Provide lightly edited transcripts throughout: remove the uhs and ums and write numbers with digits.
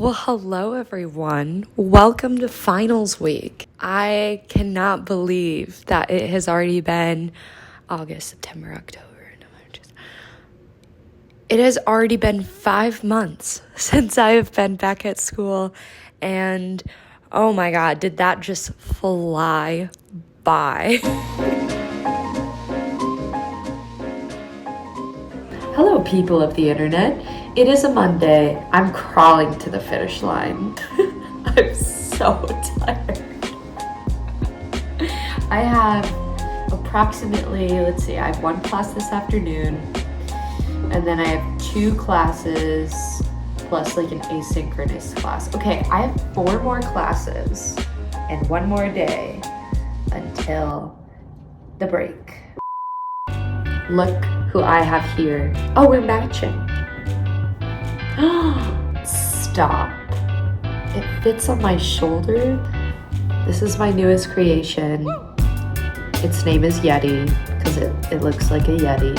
Well, hello everyone. Welcome to finals week. I cannot believe that it has already been August, September, October, November. It has already been 5 months since I have been back at school, and oh my God, did that just fly by. Hello, people of the internet. It is a Monday. I'm crawling to the finish line. I'm so tired. I have approximately, I have one class this afternoon, and then I have 2 classes plus like an asynchronous class. Okay, I have 4 more classes and 1 more day until the break. Look who I have here. Oh, we're matching. Stop. It fits on my shoulder. This is my newest creation. Its name is Yeti because it looks like a Yeti.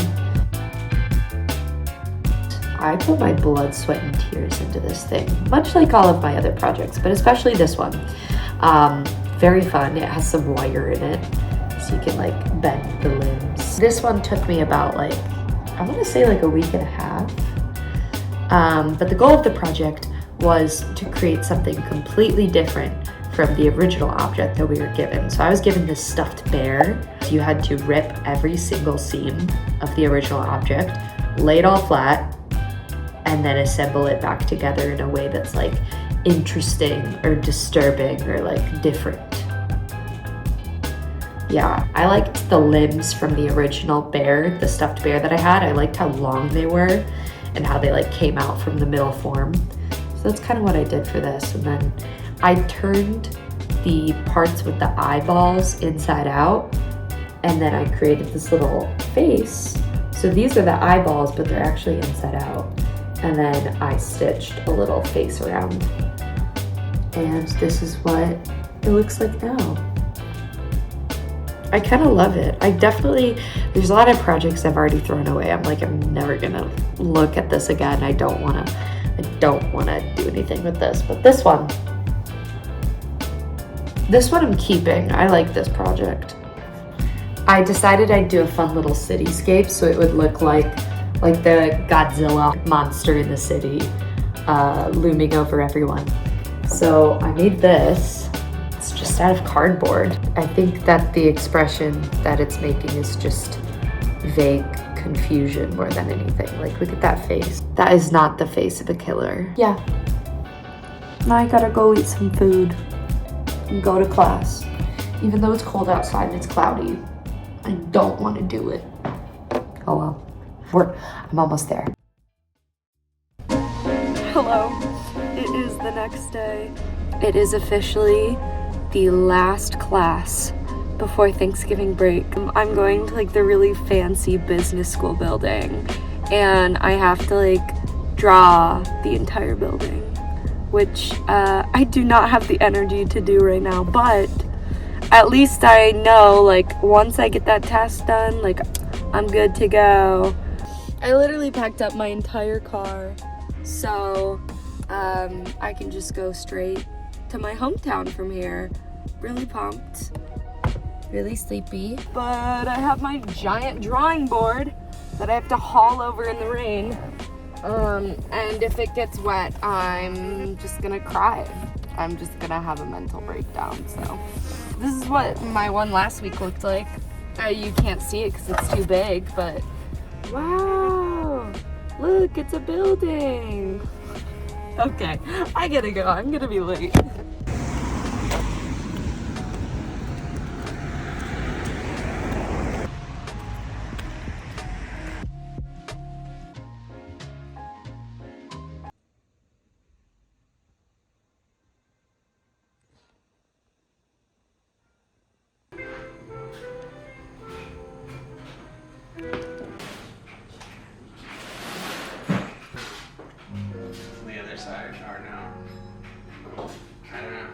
I put my blood, sweat, and tears into this thing, much like all of my other projects, but especially this one. Very fun. It has some wire in it, so you can like bend the limbs. This one took me about I want to say a week and a half. But the goal of the project was to create something completely different from the original object that we were given. So I was given this stuffed bear. So you had to rip every single seam of the original object, lay it all flat, and then assemble it back together in a way that's interesting or disturbing or different. Yeah, I liked the limbs from the original bear, the stuffed bear that I had. I liked how long they were and how they came out from the middle form. So that's kind of what I did for this. And then I turned the parts with the eyeballs inside out, and then I created this little face. So these are the eyeballs, but they're actually inside out. And then I stitched a little face around. And this is what it looks like now. I kind of love it. There's a lot of projects I've already thrown away. I'm never gonna look at this again. I don't wanna do anything with this. But this one I'm keeping. I like this project. I decided I'd do a fun little cityscape so it would look like the Godzilla monster in the city looming over everyone. So I made this. It's just out of cardboard. I think that the expression that it's making is just vague confusion more than anything. Look at that face. That is not the face of a killer. Yeah. Now I gotta go eat some food and go to class. Even though it's cold outside and it's cloudy, I don't want to do it. Oh well. I'm almost there. Hello. It is the next day. It is officially the last class before Thanksgiving break. I'm going to the really fancy business school building, and I have to draw the entire building, which I do not have the energy to do right now, but at least I know once I get that task done, I'm good to go. I literally packed up my entire car, so I can just go straight to my hometown from here. Really pumped, really sleepy, but I have my giant drawing board that I have to haul over in the rain, and if it gets wet, I'm just gonna cry. I'm just gonna have a mental breakdown. So this is what my one last week looked like. You can't see it because it's too big, but wow, look, it's a building. Okay, I gotta go. I'm gonna be late. The other side or no? I don't know.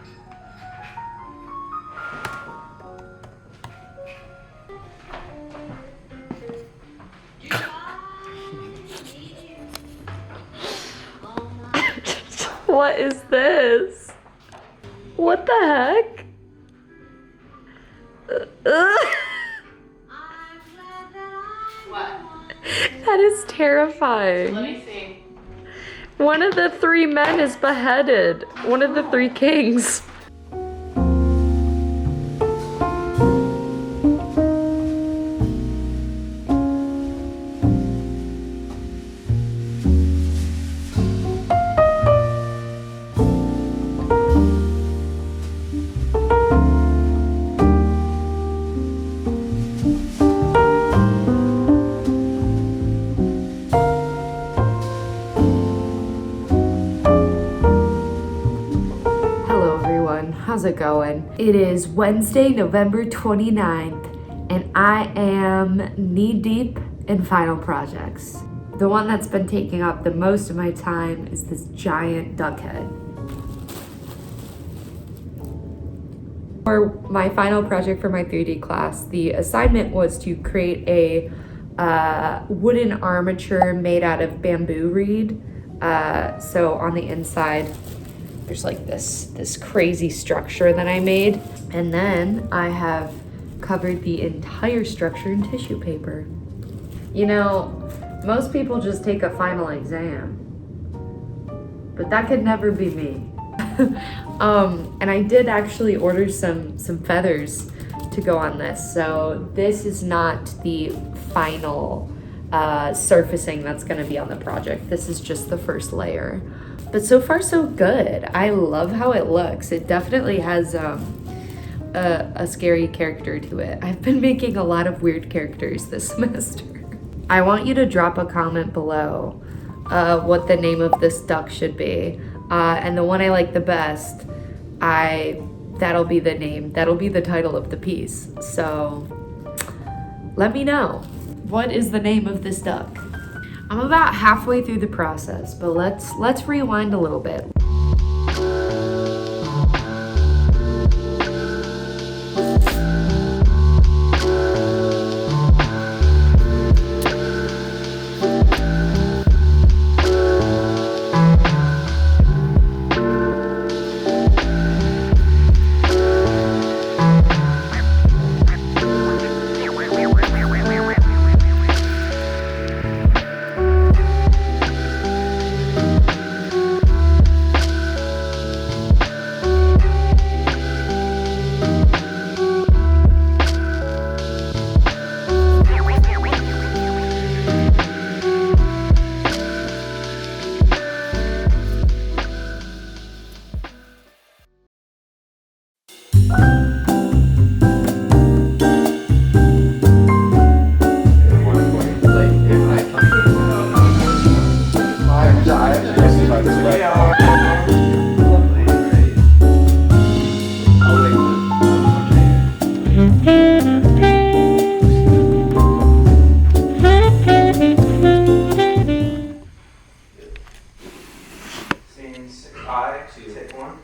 What is this? What the heck? What? That is terrifying. Let me see. One of the 3 men is beheaded. One of the 3 kings. How's it going? It is Wednesday, November 29th, and I am knee-deep in final projects. The one that's been taking up the most of my time is this giant duck head. For my final project for my 3D class, the assignment was to create a wooden armature made out of bamboo reed. So on the inside, there's like this crazy structure that I made. And then I have covered the entire structure in tissue paper. You know, most people just take a final exam, but that could never be me. And I did actually order some feathers to go on this. So this is not the final surfacing that's gonna be on the project. This is just the first layer. But so far so good. I love how it looks. It definitely has a scary character to it. I've been making a lot of weird characters this semester. I want you to drop a comment below what the name of this duck should be. And the one I like the best, that'll be the name. That'll be the title of the piece. So let me know. What is the name of this duck? I'm about halfway through the process, but let's rewind a little bit. Scene 5, take 1.